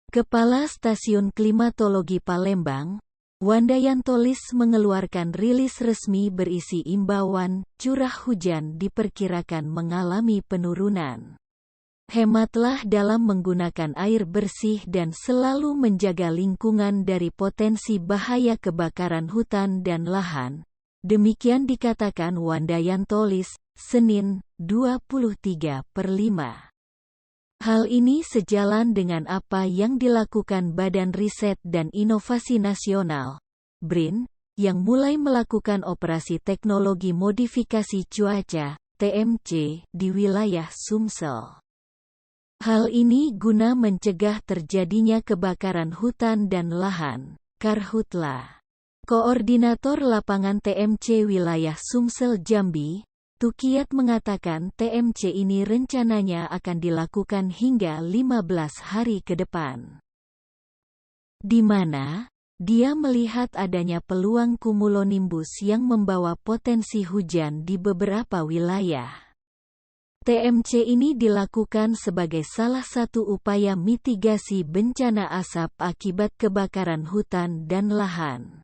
Kepala Stasiun Klimatologi Palembang, Wandayantolis mengeluarkan rilis resmi berisi imbauan, curah hujan diperkirakan mengalami penurunan. Hematlah dalam menggunakan air bersih dan selalu menjaga lingkungan dari potensi bahaya kebakaran hutan dan lahan. Demikian dikatakan Wandayantolis, Senin, 23/5. Hal ini sejalan dengan apa yang dilakukan Badan Riset dan Inovasi Nasional, BRIN, yang mulai melakukan operasi teknologi modifikasi cuaca, TMC, di wilayah Sumsel. Hal ini guna mencegah terjadinya kebakaran hutan dan lahan, Karhutla. Koordinator Lapangan TMC Wilayah Sumsel Jambi, Tukiat mengatakan TMC ini rencananya akan dilakukan hingga 15 hari ke depan. Di mana dia melihat adanya peluang cumulonimbus yang membawa potensi hujan di beberapa wilayah. TMC ini dilakukan sebagai salah satu upaya mitigasi bencana asap akibat kebakaran hutan dan lahan.